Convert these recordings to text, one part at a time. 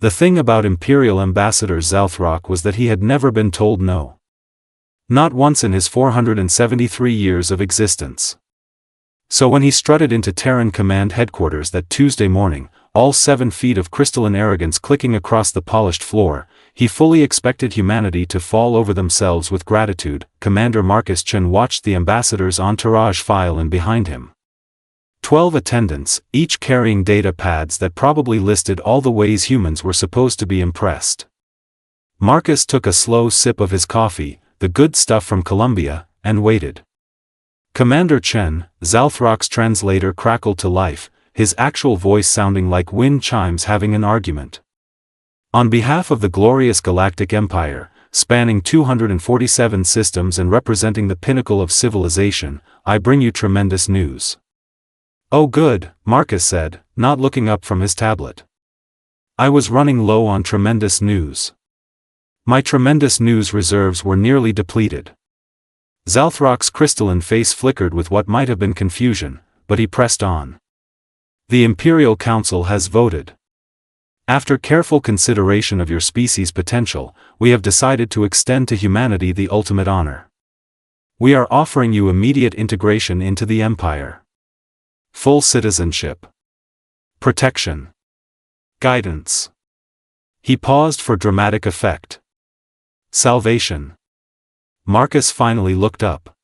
The thing about Imperial Ambassador Zalthrak was that he had never been told no. Not once in his 473 years of existence. So when he strutted into Terran Command headquarters that Tuesday morning, all 7 feet of crystalline arrogance clicking across the polished floor, he fully expected humanity to fall over themselves with gratitude. Commander Marcus Chen watched the ambassador's entourage file in behind him. 12 attendants, each carrying data pads that probably listed all the ways humans were supposed to be impressed. Marcus took a slow sip of his coffee, the good stuff from Columbia, and waited. Commander Chen, Zalthrak's translator, crackled to life, his actual voice sounding like wind chimes having an argument. On behalf of the glorious Galactic Empire, spanning 247 systems and representing the pinnacle of civilization, I bring you tremendous news. Oh good, Marcus said, not looking up from his tablet. I was running low on tremendous news. My tremendous news reserves were nearly depleted. Zalthrak's crystalline face flickered with what might have been confusion, but he pressed on. The Imperial Council has voted. After careful consideration of your species' potential, we have decided to extend to humanity the ultimate honor. We are offering you immediate integration into the Empire. Full citizenship. Protection. Guidance. He paused for dramatic effect. Salvation. Marcus finally looked up.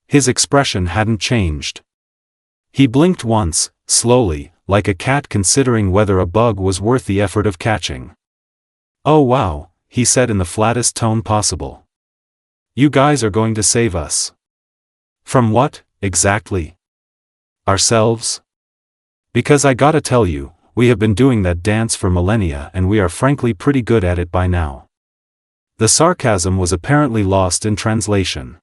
His expression hadn't changed. He blinked once, slowly, like a cat considering whether a bug was worth the effort of catching. Oh wow, he said in the flattest tone possible. You guys are going to save us. From what, exactly? Ourselves? Because I gotta tell you, we have been doing that dance for millennia and we are frankly pretty good at it by now. The sarcasm was apparently lost in translation.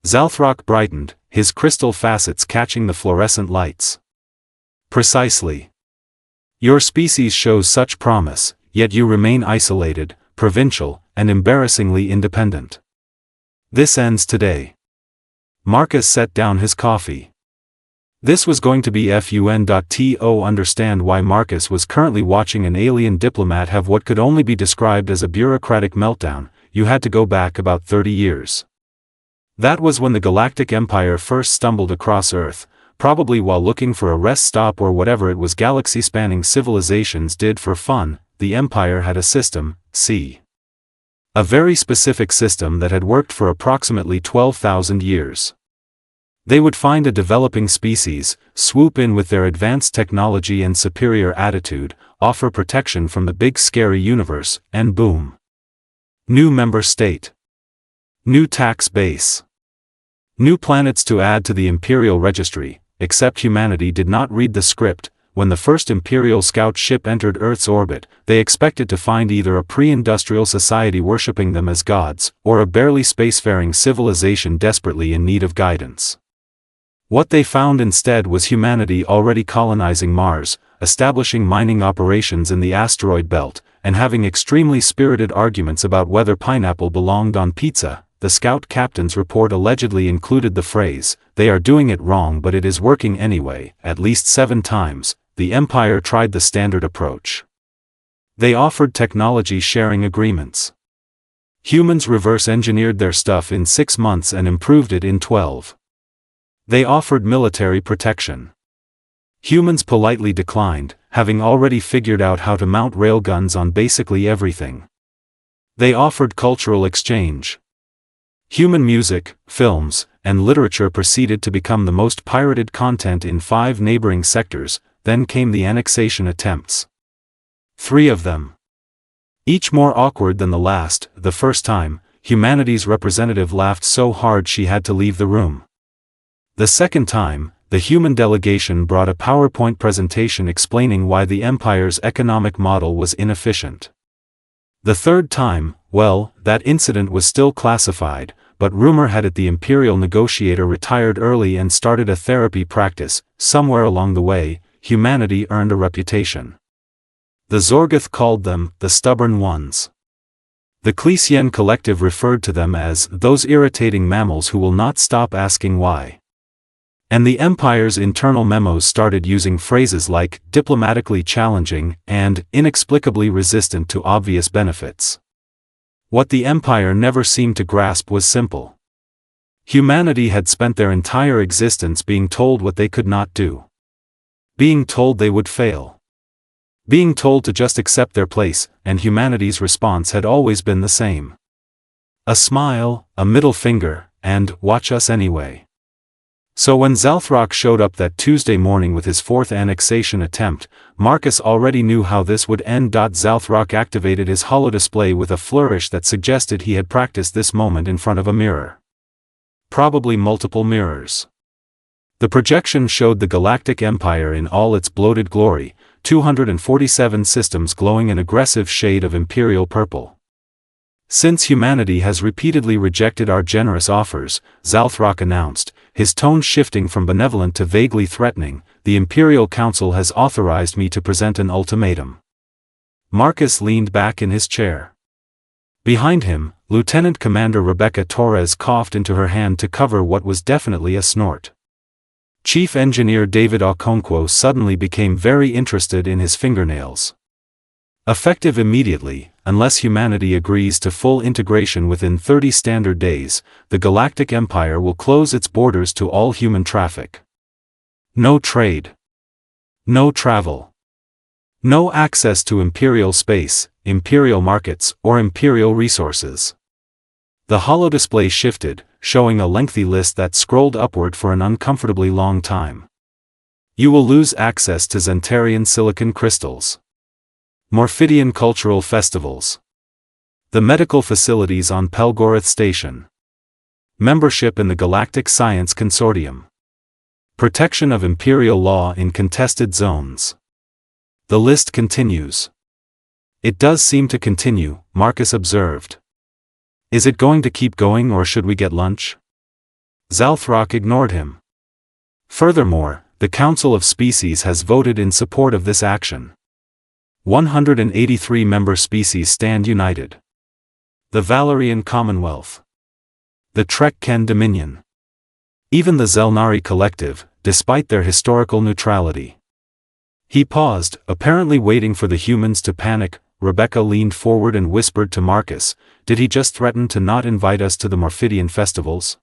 Zalthrak brightened, his crystal facets catching the fluorescent lights. Precisely. Your species shows such promise, yet you remain isolated, provincial, and embarrassingly independent. This ends today. Marcus set down his coffee. This was going to be fun.to understand why Marcus was currently watching an alien diplomat have what could only be described as a bureaucratic meltdown. You had to go back about 30 years. That was when the Galactic Empire first stumbled across Earth, probably while looking for a rest stop or whatever it was galaxy-spanning civilizations did for fun. The Empire had a system, see. A very specific system that had worked for approximately 12,000 years. They would find a developing species, swoop in with their advanced technology and superior attitude, offer protection from the big scary universe, and boom. New member state. New tax base. New planets to add to the Imperial Registry, except humanity did not read the script. When the first Imperial scout ship entered Earth's orbit, they expected to find either a pre-industrial society worshipping them as gods, or a barely spacefaring civilization desperately in need of guidance. What they found instead was humanity already colonizing Mars, establishing mining operations in the asteroid belt, and having extremely spirited arguments about whether pineapple belonged on pizza. The scout captain's report allegedly included the phrase, "They are doing it wrong but it is working anyway." At least 7 times, the Empire tried the standard approach. They offered technology sharing agreements. Humans reverse engineered their stuff in 6 months and improved it in 12. They offered military protection. Humans politely declined, having already figured out how to mount railguns on basically everything. They offered cultural exchange. Human music, films, and literature proceeded to become the most pirated content in 5 neighboring sectors. Then came the annexation attempts. 3 of them. Each more awkward than the last. The first time, humanity's representative laughed so hard she had to leave the room. The second time, the human delegation brought a PowerPoint presentation explaining why the Empire's economic model was inefficient. The third time, well, that incident was still classified, but rumor had it the Imperial negotiator retired early and started a therapy practice. Somewhere along the way, humanity earned a reputation. The Zorgoth called them the stubborn ones. The Clesian Collective referred to them as those irritating mammals who will not stop asking why. And the Empire's internal memos started using phrases like diplomatically challenging and inexplicably resistant to obvious benefits. What the Empire never seemed to grasp was simple. Humanity had spent their entire existence being told what they could not do. Being told they would fail. Being told to just accept their place, and humanity's response had always been the same. A smile, a middle finger, and watch us anyway. So when Zalthrak showed up that Tuesday morning with his fourth annexation attempt, Marcus already knew how this would end. Zalthrak activated his holodisplay with a flourish that suggested he had practiced this moment in front of a mirror. Probably multiple mirrors. The projection showed the Galactic Empire in all its bloated glory, 247 systems glowing an aggressive shade of imperial purple. Since humanity has repeatedly rejected our generous offers, Zalthrak announced, his tone shifting from benevolent to vaguely threatening, the Imperial Council has authorized me to present an ultimatum. Marcus leaned back in his chair. Behind him, Lieutenant Commander Rebecca Torres coughed into her hand to cover what was definitely a snort. Chief Engineer David Okonkwo suddenly became very interested in his fingernails. Effective immediately, unless humanity agrees to full integration within 30 standard days, the Galactic Empire will close its borders to all human traffic. No trade. No travel. No access to Imperial space, Imperial markets, or Imperial resources. The holodisplay shifted, showing a lengthy list that scrolled upward for an uncomfortably long time. You will lose access to Zentarian silicon crystals. Morphidian cultural festivals. The medical facilities on Pelgoroth Station. Membership in the Galactic Science Consortium. Protection of Imperial law in contested zones. The list continues. It does seem to continue, Marcus observed. Is it going to keep going or should we get lunch? Zalthrak ignored him. Furthermore, the Council of Species has voted in support of this action. 183 member species stand united. The Valerian Commonwealth. The Trek-Ken Dominion. Even the Zelnari Collective, despite their historical neutrality. He paused, apparently waiting for the humans to panic. Rebecca leaned forward and whispered to Marcus, did he just threaten to not invite us to the Morphidian festivals?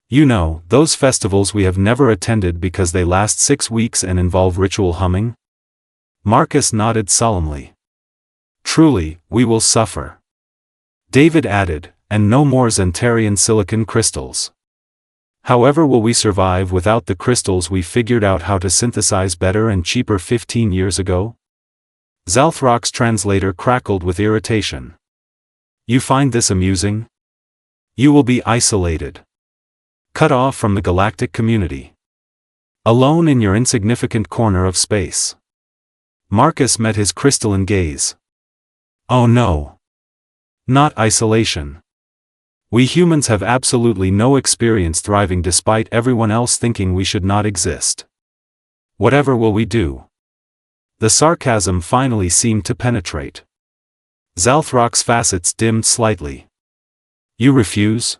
You know, those festivals we have never attended because they last 6 weeks and involve ritual humming? Marcus nodded solemnly. Truly, we will suffer. David added, and no more Zentarian silicon crystals. However, will we survive without the crystals we figured out how to synthesize better and cheaper 15 years ago? Zalthrak's translator crackled with irritation. You find this amusing? You will be isolated. Cut off from the galactic community. Alone in your insignificant corner of space. Marcus met his crystalline gaze. Oh no. Not isolation. We humans have absolutely no experience thriving despite everyone else thinking we should not exist. Whatever will we do? The sarcasm finally seemed to penetrate. Zalthrak's facets dimmed slightly. You refuse?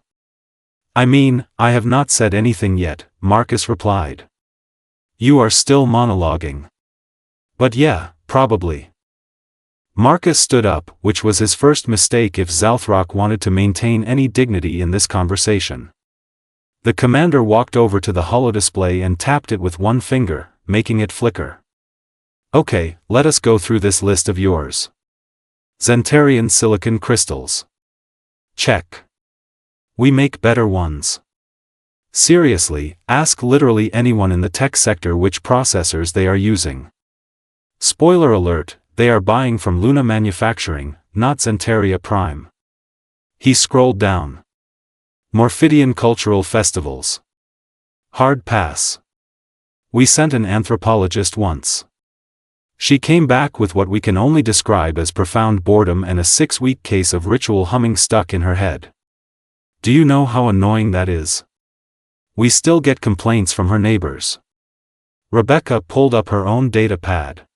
I mean, I have not said anything yet, Marcus replied. You are still monologuing. But yeah, probably. Marcus stood up, which was his first mistake if Zalthrak wanted to maintain any dignity in this conversation. The commander walked over to the holodisplay and tapped it with one finger, making it flicker. Okay, let us go through this list of yours. Zentarian silicon crystals. Check. We make better ones. Seriously, ask literally anyone in the tech sector which processors they are using. Spoiler alert, they are buying from Luna Manufacturing, not Zentaria Prime. He scrolled down. Morphidian cultural festivals. Hard pass. We sent an anthropologist once. She came back with what we can only describe as profound boredom and a 6-week case of ritual humming stuck in her head. Do you know how annoying that is? We still get complaints from her neighbors. Rebecca pulled up her own data pad.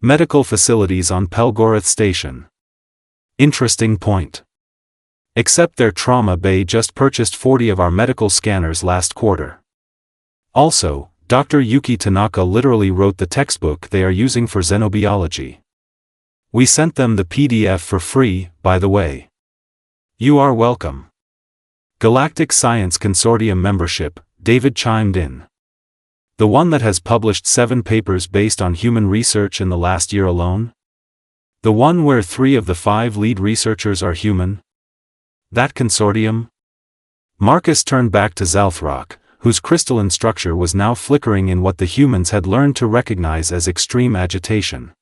Medical facilities on Pelgoroth Station. Interesting point. Except their trauma bay just purchased 40 of our medical scanners last quarter. Also, Dr. Yuki Tanaka literally wrote the textbook they are using for xenobiology. We sent them the PDF for free, by the way. You are welcome. Galactic Science Consortium membership, David chimed in. The one that has published 7 papers based on human research in the last year alone? The one where 3 of the 5 lead researchers are human? That consortium? Marcus turned back to Zalthrock, whose crystalline structure was now flickering in what the humans had learned to recognize as extreme agitation.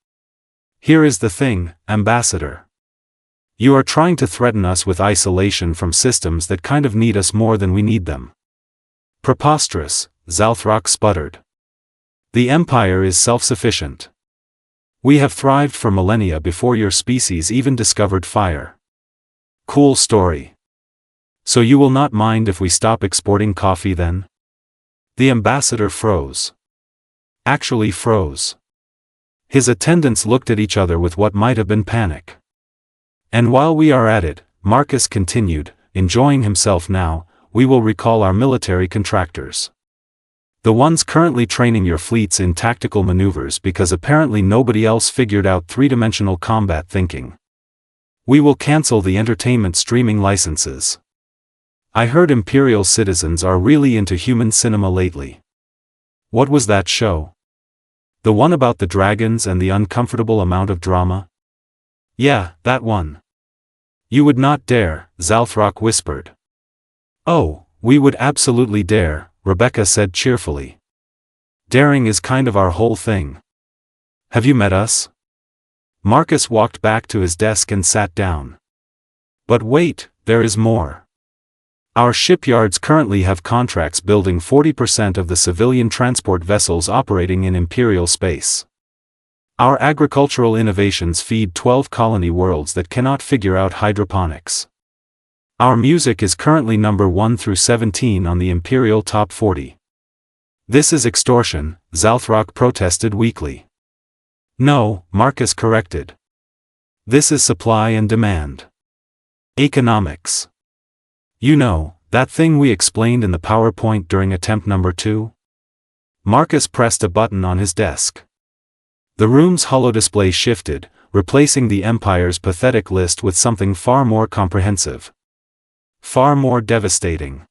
Here is the thing, Ambassador. You are trying to threaten us with isolation from systems that kind of need us more than we need them. Preposterous, Zalthrock sputtered. The Empire is self-sufficient. We have thrived for millennia before your species even discovered fire. Cool story. So you will not mind if we stop exporting coffee then? The ambassador froze. Actually froze. His attendants looked at each other with what might have been panic. And while we are at it, Marcus continued, enjoying himself now, we will recall our military contractors. The ones currently training your fleets in tactical maneuvers because apparently nobody else figured out three-dimensional combat thinking. We will cancel the entertainment streaming licenses. I heard Imperial citizens are really into human cinema lately. What was that show? The one about the dragons and the uncomfortable amount of drama? Yeah, that one. You would not dare, Zalthrock whispered. Oh, we would absolutely dare, Rebecca said cheerfully. Daring is kind of our whole thing. Have you met us? Marcus walked back to his desk and sat down. But wait, there is more. Our shipyards currently have contracts building 40% of the civilian transport vessels operating in Imperial space. Our agricultural innovations feed 12 colony worlds that cannot figure out hydroponics. Our music is currently number 1 through 17 on the Imperial Top 40. This is extortion, Zalthrock protested weakly. No, Marcus corrected. This is supply and demand. Economics. You know, that thing we explained in the PowerPoint during attempt number 2? Marcus pressed a button on his desk. The room's holodisplay shifted, replacing the Empire's pathetic list with something far more comprehensive. Far more devastating.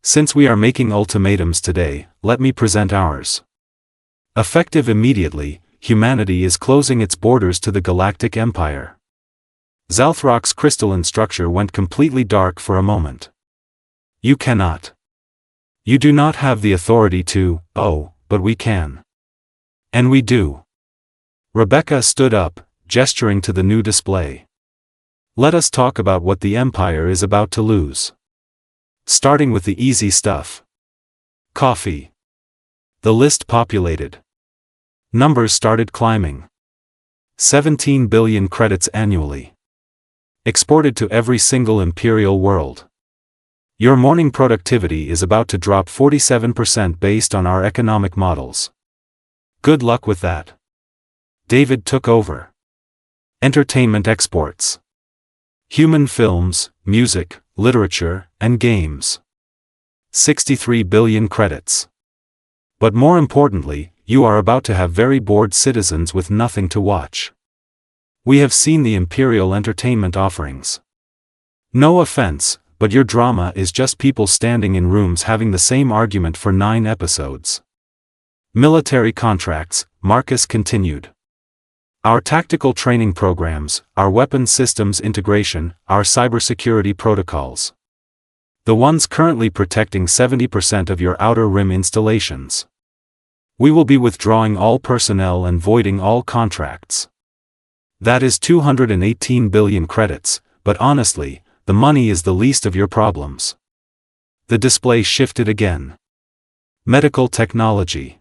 Since we are making ultimatums today, let me present ours. Effective immediately, humanity is closing its borders to the Galactic Empire. Zalthrock's crystalline structure went completely dark for a moment. You cannot. You do not have the authority to, oh, but we can. And we do. Rebecca stood up, gesturing to the new display. Let us talk about what the Empire is about to lose. Starting with the easy stuff. Coffee. The list populated. Numbers started climbing. 17 billion credits annually. Exported to every single Imperial world. Your morning productivity is about to drop 47% based on our economic models. Good luck with that. David took over. Entertainment exports. Human films, music, literature, and games. 63 billion credits. But more importantly, you are about to have very bored citizens with nothing to watch. We have seen the Imperial entertainment offerings. No offense, but your drama is just people standing in rooms having the same argument for 9 episodes. Military contracts, Marcus continued. Our tactical training programs, our weapons systems integration, our cybersecurity protocols. The ones currently protecting 70% of your outer rim installations. We will be withdrawing all personnel and voiding all contracts. That is 218 billion credits, but honestly, the money is the least of your problems. The display shifted again. Medical technology.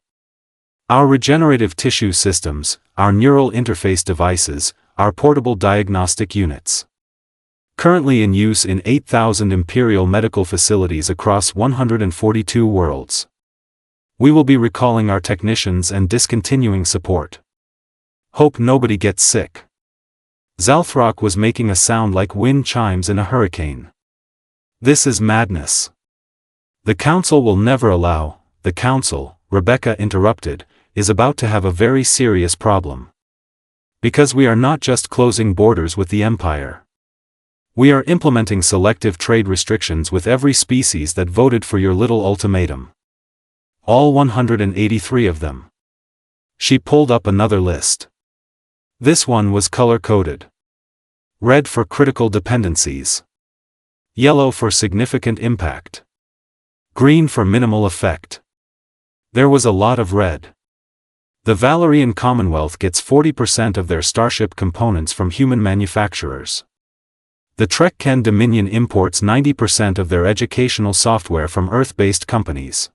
Our regenerative tissue systems, our neural interface devices, our portable diagnostic units. Currently in use in 8,000 Imperial medical facilities across 142 worlds. We will be recalling our technicians and discontinuing support. Hope nobody gets sick. Zalthrock was making a sound like wind chimes in a hurricane. This is madness. The Council will never allow the Council, Rebecca interrupted, is about to have a very serious problem. Because we are not just closing borders with the Empire. We are implementing selective trade restrictions with every species that voted for your little ultimatum. All 183 of them. She pulled up another list. This one was color-coded. Red for critical dependencies. Yellow for significant impact. Green for minimal effect. There was a lot of red. The Valerian Commonwealth gets 40% of their starship components from human manufacturers. The Trekken Dominion imports 90% of their educational software from Earth-based companies.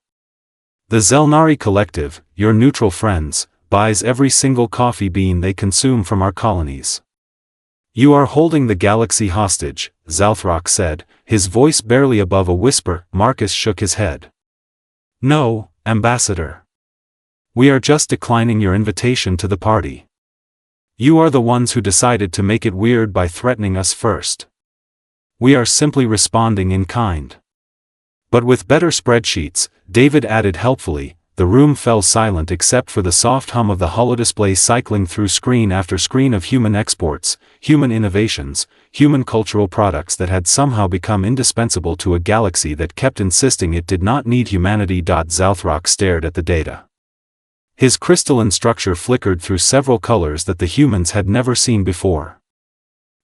The Zelnari Collective, your neutral friends, buys every single coffee bean they consume from our colonies. You are holding the galaxy hostage, Zalthrak said, his voice barely above a whisper. Marcus shook his head. No, Ambassador. We are just declining your invitation to the party. You are the ones who decided to make it weird by threatening us first. We are simply responding in kind. But with better spreadsheets, David added helpfully. The room fell silent except for the soft hum of the holodisplay cycling through screen after screen of human exports, human innovations, human cultural products that had somehow become indispensable to a galaxy that kept insisting it did not need humanity. Zalthrak stared at the data. His crystalline structure flickered through several colors that the humans had never seen before.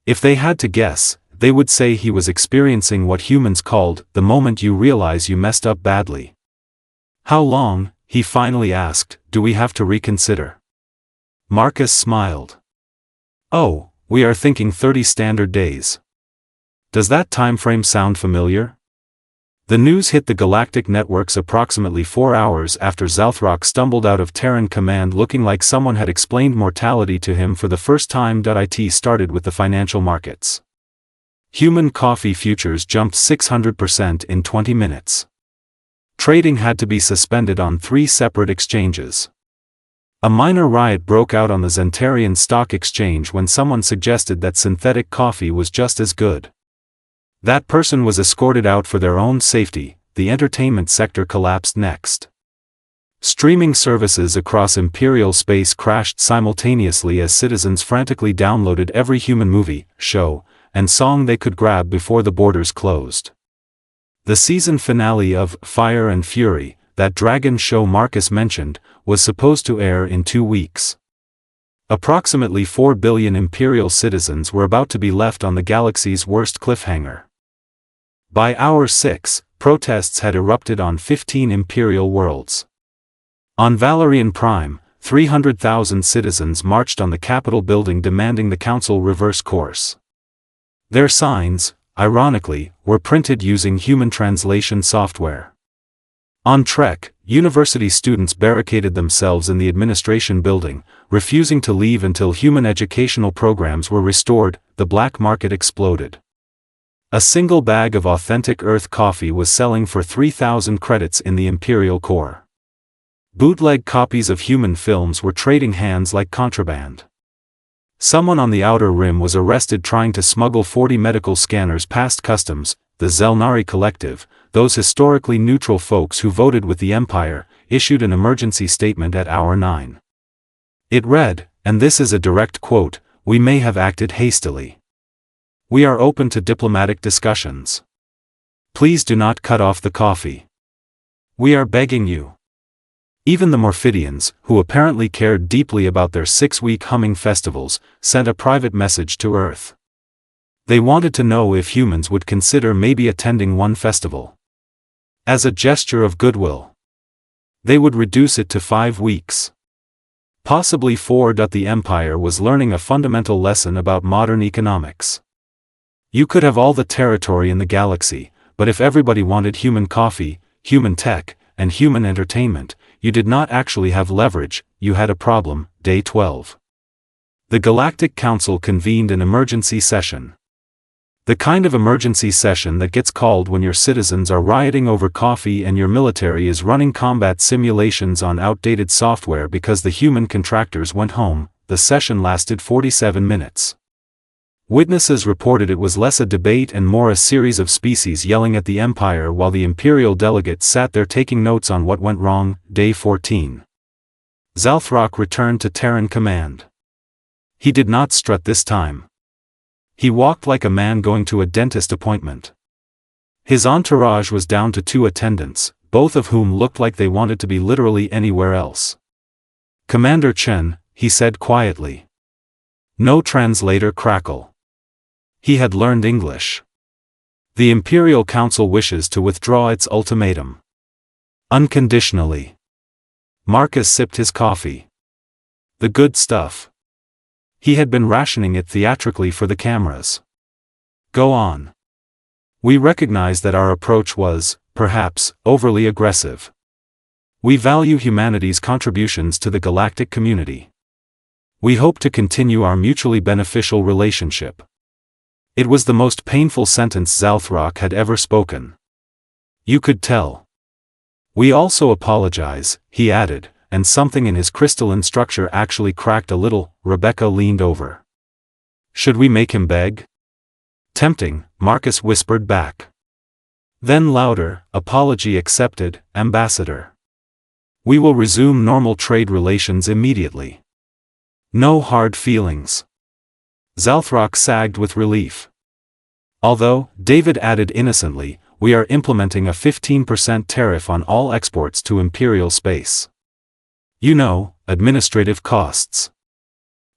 If they had to guess, they would say he was experiencing what humans called the moment you realize you messed up badly. How long, he finally asked, do we have to reconsider? Marcus smiled. Oh, we are thinking 30 standard days. Does that time frame sound familiar? The news hit the galactic networks approximately 4 hours after Zalthrak stumbled out of Terran Command looking like someone had explained mortality to him for the first time. It started with the financial markets. Human coffee futures jumped 600% in 20 minutes. Trading had to be suspended on 3 separate exchanges. A minor riot broke out on the Zentarian Stock Exchange when someone suggested that synthetic coffee was just as good. That person was escorted out for their own safety. The entertainment sector collapsed next. Streaming services across Imperial space crashed simultaneously as citizens frantically downloaded every human movie, show, and song they could grab before the borders closed. The season finale of Fire and Fury, that dragon show Marcus mentioned, was supposed to air in 2 weeks. Approximately 4 billion Imperial citizens were about to be left on the galaxy's worst cliffhanger. By hour 6, protests had erupted on 15 Imperial worlds. On Valerian Prime, 300,000 citizens marched on the Capitol building demanding the Council reverse course. Their signs, ironically, were printed using human translation software. On Trek, university students barricaded themselves in the administration building, refusing to leave until human educational programs were restored. The black market exploded. A single bag of authentic Earth coffee was selling for 3,000 credits in the Imperial Core. Bootleg copies of human films were trading hands like contraband. Someone on the Outer Rim was arrested trying to smuggle 40 medical scanners past customs. The Zelnari Collective, those historically neutral folks who voted with the Empire, issued an emergency statement at hour 9. It read, and this is a direct quote, "We may have acted hastily. We are open to diplomatic discussions. Please do not cut off the coffee. We are begging you." Even the Morphidians, who apparently cared deeply about their 6-week humming festivals, sent a private message to Earth. They wanted to know if humans would consider maybe attending one festival. As a gesture of goodwill. They would reduce it to 5 weeks. Possibly 4. The Empire was learning a fundamental lesson about modern economics. You could have all the territory in the galaxy, but if everybody wanted human coffee, human tech, and human entertainment, you did not actually have leverage, you had a problem. Day 12. The Galactic Council convened an emergency session. The kind of emergency session that gets called when your citizens are rioting over coffee and your military is running combat simulations on outdated software because the human contractors went home. The session lasted 47 minutes. Witnesses reported it was less a debate and more a series of species yelling at the Empire while the Imperial delegates sat there taking notes on what went wrong. Day 14. Zalthrak returned to Terran Command. He did not strut this time. He walked like a man going to a dentist appointment. His entourage was down to 2 attendants, both of whom looked like they wanted to be literally anywhere else. "Commander Chen," he said quietly. No translator crackle. He had learned English. "The Imperial Council wishes to withdraw its ultimatum. Unconditionally." Marcus sipped his coffee. The good stuff. He had been rationing it theatrically for the cameras. "Go on. We recognize that our approach was, perhaps, overly aggressive. We value humanity's contributions to the galactic community. We hope to continue our mutually beneficial relationship." It was the most painful sentence Zalthrak had ever spoken. You could tell. "We also apologize," he added, and something in his crystalline structure actually cracked a little. Rebecca leaned over. "Should we make him beg?" "Tempting," Marcus whispered back. Then louder, "Apology accepted, Ambassador. We will resume normal trade relations immediately. No hard feelings." Zalthrak sagged with relief. "Although," David added innocently, "we are implementing a 15% tariff on all exports to Imperial space. You know, administrative costs.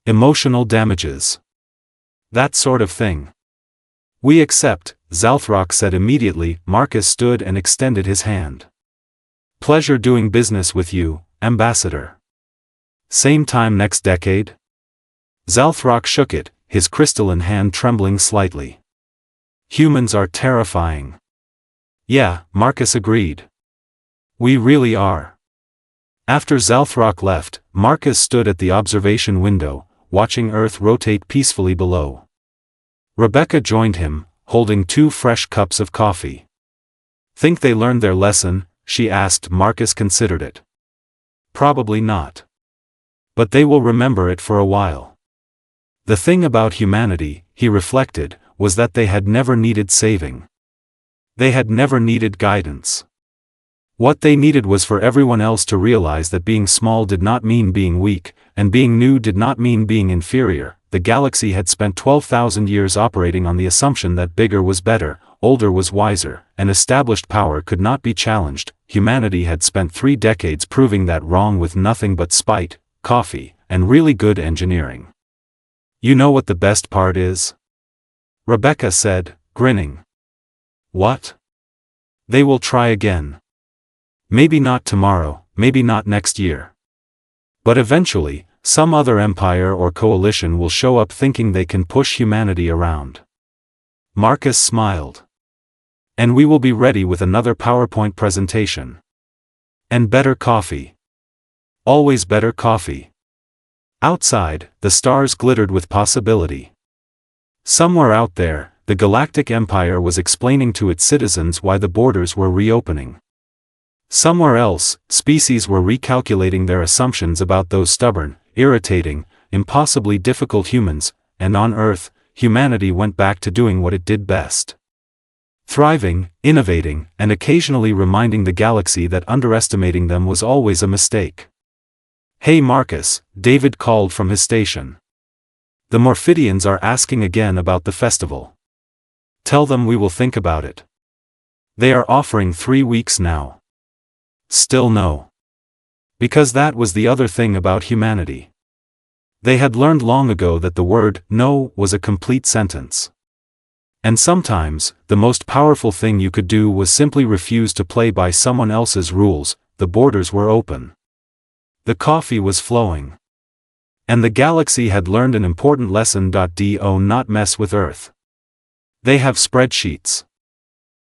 Emotional damages. That sort of thing." "We accept," Zalthrak said immediately. Marcus stood and extended his hand. "Pleasure doing business with you, Ambassador. Same time next decade?" Zalthrak shook it, his crystalline hand trembling slightly. "Humans are terrifying." "Yeah," Marcus agreed. "We really are." After Zalthrak left, Marcus stood at the observation window, watching Earth rotate peacefully below. Rebecca joined him, holding 2 fresh cups of coffee. "Think they learned their lesson?" she asked. Marcus considered it. "Probably not. But they will remember it for a while." The thing about humanity, he reflected, was that they had never needed saving. They had never needed guidance. What they needed was for everyone else to realize that being small did not mean being weak, and being new did not mean being inferior. The galaxy had spent 12,000 years operating on the assumption that bigger was better, older was wiser, and established power could not be challenged. Humanity had spent 3 decades proving that wrong with nothing but spite, coffee, and really good engineering. "You know what the best part is?" Rebecca said, grinning. "What?" "They will try again. Maybe not tomorrow, maybe not next year. But eventually, some other empire or coalition will show up thinking they can push humanity around." Marcus smiled. "And we will be ready with another PowerPoint presentation. And better coffee. Always better coffee." Outside, the stars glittered with possibility. Somewhere out there, the Galactic Empire was explaining to its citizens why the borders were reopening. Somewhere else, species were recalculating their assumptions about those stubborn, irritating, impossibly difficult humans, and on Earth, humanity went back to doing what it did best. Thriving, innovating, and occasionally reminding the galaxy that underestimating them was always a mistake. "Hey Marcus," David called from his station. "The Morphidians are asking again about the festival. Tell them we will think about it. They are offering 3 weeks now." Still no. Because that was the other thing about humanity. They had learned long ago that the word "no" was a complete sentence. And sometimes, the most powerful thing you could do was simply refuse to play by someone else's rules. The borders were open. The coffee was flowing. And the galaxy had learned an important lesson. Do not mess with Earth. They have spreadsheets.